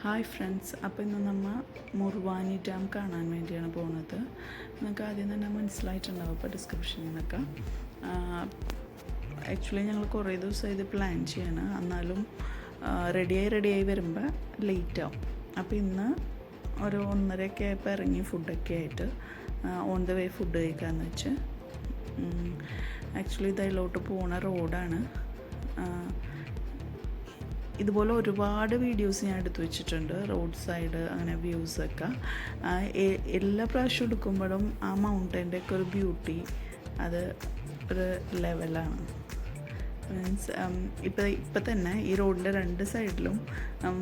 Hi friends, അപ്പോൾ ഇന്ന് നമ്മൾ മുർവാനി ഡാം കാണാൻ വേണ്ടിയാണ് പോകുന്നത്. നിങ്ങൾക്ക് ആദ്യം തന്നെ മനസ്സിലായിട്ടുണ്ടാവും ഇപ്പോൾ ഡിസ്ക്രിപ്ഷനിൽ നിന്നൊക്കെ. ആക്ച്വലി ഞങ്ങൾ കുറേ ദിവസം ഇത് പ്ലാൻ ചെയ്യണം, എന്നാലും റെഡിയായി വരുമ്പോൾ ലേറ്റാവും. അപ്പോൾ ഇന്ന് ഒരു 1:30 ആയപ്പോൾ ഇറങ്ങി ഫുഡൊക്കെ ആയിട്ട് ഓൺ ദ വേ ഫുഡ് കഴിക്കാമെന്ന് വെച്ച്. ആക്ച്വലി ഇതിലോട്ട് പോകുന്ന റോഡാണ്. ഇതുപോലെ ഒരുപാട് വീഡിയോസ് ഞാൻ എടുത്തു വെച്ചിട്ടുണ്ട്, റോഡ് സൈഡ് അങ്ങനെ വ്യൂസൊക്കെ. എല്ലാ പ്രാവശ്യം എടുക്കുമ്പോഴും ആ മൗണ്ടൻ്റെ ഒക്കെ ഒരു ബ്യൂട്ടി അത് ഒരു ലെവലാണ്. മീൻസ് ഇപ്പം തന്നെ ഈ റോഡിൻ്റെ 2 സൈഡിലും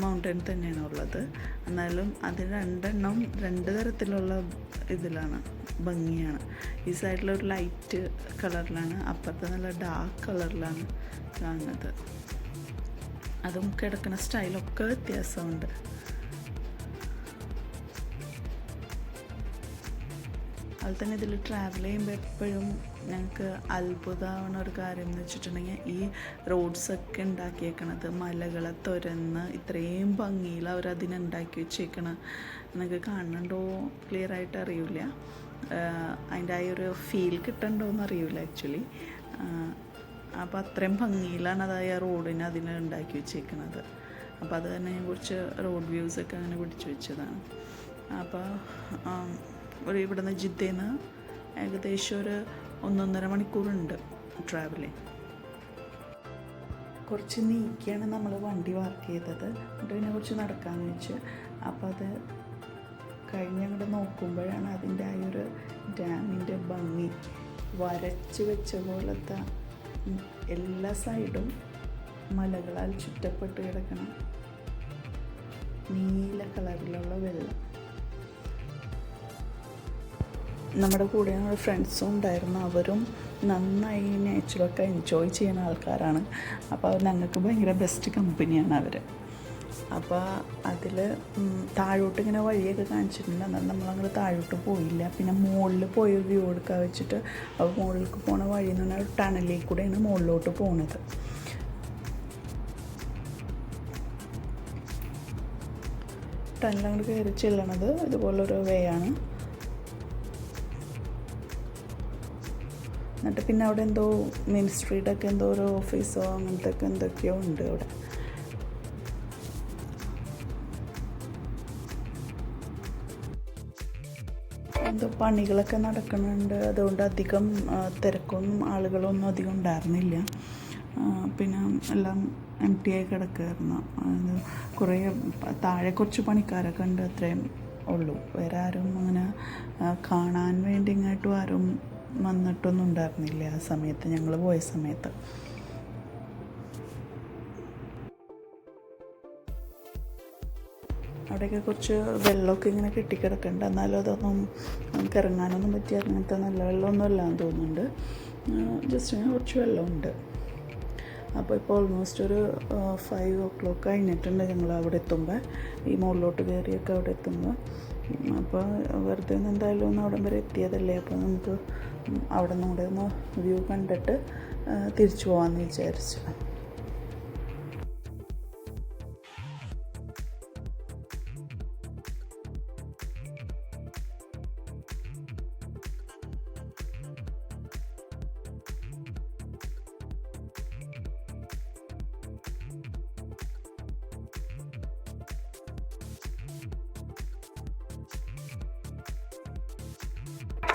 മൗണ്ടൻ തന്നെയാണ് ഉള്ളത്. എന്നാലും അത് രണ്ടെണ്ണം 2 തരത്തിലുള്ള ഇതിലാണ്, ഭംഗിയാണ്. ഈ സൈഡിലൊരു ലൈറ്റ് കളറിലാണ്, അപ്പുറത്തെ നല്ല ഡാർക്ക് കളറിലാണ് കാണുന്നത്. അതും കിടക്കുന്ന സ്റ്റൈലൊക്കെ വ്യത്യാസമുണ്ട്. അതുപോലെ തന്നെ ഇതിൽ ട്രാവൽ ചെയ്യുമ്പോൾ എപ്പോഴും ഞങ്ങൾക്ക് അത്ഭുതമാവുന്ന ഒരു കാര്യം എന്ന് വെച്ചിട്ടുണ്ടെങ്കിൽ, ഈ റോഡ്സൊക്കെ ഉണ്ടാക്കിയേക്കണത് മലകളെ തുരന്ന് ഇത്രയും ഭംഗിയിൽ അവരതിനുണ്ടാക്കി വെച്ചേക്കണം. നിങ്ങൾക്ക് കാണണ്ടോ ക്ലിയറായിട്ട് അറിയില്ല, അതിൻ്റെ ആ ഒരു ഫീൽ കിട്ടണ്ടോയെന്ന് അറിയില്ല ആക്ച്വലി. അപ്പോൾ അത്രയും ഭംഗിയിലാണ് അതായത് റോഡിന് അതിന് ഉണ്ടാക്കി വെച്ചേക്കുന്നത്. അപ്പോൾ അത് തന്നെ ഞാൻ കുറച്ച് റോഡ് വ്യൂസൊക്കെ അങ്ങനെ പിടിച്ചു വെച്ചതാണ്. അപ്പോൾ ഇവിടെ നിന്ന് ജിദ്ദയിൽ നിന്ന് ഏകദേശം ഒരു 1.5 മണിക്കൂറുണ്ട് ട്രാവലിങ്. കുറച്ച് നീക്കിയാണ് നമ്മൾ വണ്ടി പാർക്ക് ചെയ്തത്, എന്നിട്ട് പിന്നെ കുറച്ച് നടക്കാമെന്ന് വെച്ച്. അപ്പോൾ അത് കഴിഞ്ഞ് അങ്ങോട്ട് നോക്കുമ്പോഴാണ് അതിൻ്റെ ആ ഒരു ഡാമിൻ്റെ ഭംഗി. വരച്ച് വെച്ച പോലത്തെ എല്ലാ സൈഡും മലകളാൽ ചുറ്റപ്പെട്ട് കിടക്കണം, നീല കളറിലുള്ള വെള്ളം. നമ്മുടെ കൂടെ ഫ്രണ്ട്സും ഉണ്ടായിരുന്നു, അവരും നന്നായി നേച്ചറൊക്കെ എൻജോയ് ചെയ്യുന്ന ആൾക്കാരാണ്. അപ്പോൾ ഞങ്ങൾക്ക് ഭയങ്കര ബെസ്റ്റ് കമ്പനിയാണ് അവർ. അപ്പോൾ അതിൽ താഴോട്ട് ഇങ്ങനെ വഴിയൊക്കെ കാണിച്ചിട്ടുണ്ട്, എന്നാൽ നമ്മളങ്ങനെ താഴോട്ട് പോയില്ല. പിന്നെ മുകളിൽ പോയി വ്യൂ എടുക്കാൻ വെച്ചിട്ട്, അപ്പോൾ മുകളിലേക്ക് പോണ വഴി എന്ന് പറഞ്ഞാൽ ടണലിൽ കൂടെയാണ് മുകളിലോട്ട് പോണത്. ടണലങ്ങോട്ട് കയറി ചെല്ലണത് ഇതുപോലൊരു വേ ആണ്. എന്നിട്ട് പിന്നെ അവിടെ എന്തോ മിനിസ്ട്രിയുടെയൊക്കെ എന്തോ ഒരു ഓഫീസോ അങ്ങനത്തെ ഒക്കെ എന്തൊക്കെയോ ഉണ്ട് അവിടെ. എന്തോ പണികളൊക്കെ നടക്കുന്നുണ്ട്, അതുകൊണ്ട് അധികം തിരക്കൊന്നും ആളുകളൊന്നും അധികം ഉണ്ടായിരുന്നില്ല. പിന്നെ എല്ലാം എം ടി ആയി കിടക്കുമായിരുന്നു. കുറേ താഴെ കുറച്ച് പണിക്കാരൊക്കെ ഉണ്ട്, അത്രയും ഉള്ളൂ. വേറെ ആരും അങ്ങനെ കാണാൻ വേണ്ടി ഇങ്ങോട്ടും ആരും വന്നിട്ടൊന്നും ഉണ്ടായിരുന്നില്ല ആ സമയത്ത്, ഞങ്ങൾ പോയ സമയത്ത്. അവിടെയൊക്കെ കുറച്ച് വെള്ളമൊക്കെ ഇങ്ങനെ കെട്ടിക്കിടക്കുന്നുണ്ട്, എന്നാലും അതൊന്നും നമുക്ക് ഇറങ്ങാനൊന്നും പറ്റിയ അങ്ങനത്തെ നല്ല വെള്ളമൊന്നും ഇല്ലാന്ന് തോന്നുന്നുണ്ട്. ജസ്റ്റ് ഇങ്ങനെ കുറച്ച് വെള്ളമുണ്ട്. അപ്പോൾ ഇപ്പോൾ ഓൾമോസ്റ്റ് ഒരു 5 o'clock കഴിഞ്ഞിട്ടുണ്ട് ഞങ്ങൾ അവിടെ എത്തുമ്പോൾ, ഈ മുകളിലോട്ട് കയറിയൊക്കെ അവിടെ എത്തുമ്പോൾ. അപ്പോൾ വെറുതെ എന്തായാലും ഒന്ന് അവിടം വരെ എത്തിയതല്ലേ, അപ്പോൾ നമുക്ക് അവിടെ നിന്ന് കൂടെ ഒന്ന് വ്യൂ കണ്ടിട്ട് തിരിച്ചു പോകാമെന്ന് വിചാരിച്ചു.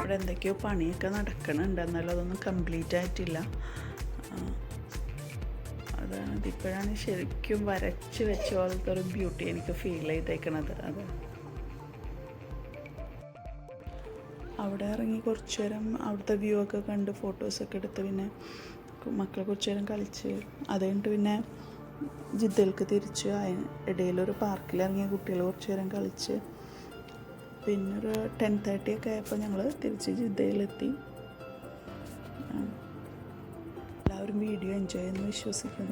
ഇവിടെ എന്തൊക്കെയോ പണിയൊക്കെ നടക്കണുണ്ട്, എന്നാലും അതൊന്നും കംപ്ലീറ്റ് ആയിട്ടില്ല. അതാണ് ഇതിപ്പോഴാണ് ശരിക്കും വരച്ച് വെച്ച പോലത്തെ ഒരു ബ്യൂട്ടി എനിക്ക് ഫീൽ ചെയ്തേക്കണത്. അത് അവിടെ ഇറങ്ങി കുറച്ച് നേരം അവിടുത്തെ വ്യൂ ഒക്കെ കണ്ട് ഫോട്ടോസൊക്കെ എടുത്ത്, പിന്നെ മക്കളെ കുറച്ച് നേരം കളിച്ച്, അത് കഴിഞ്ഞിട്ട് പിന്നെ ജിദ്ദയിലേക്ക് തിരിച്ച്. ഇടയിലൊരു പാർക്കിലിറങ്ങിയ കുട്ടികൾ കുറച്ച് നേരം കളിച്ച്, പിന്നെ ഒരു 10:30 ഒക്കെ ആയപ്പോൾ ഞങ്ങൾ തിരിച്ച് ജിദ്ദയിലെത്തി. എല്ലാവരും വീഡിയോ എൻജോയ് ചെയ്യുമെന്ന് വിശ്വസിക്കുന്നു.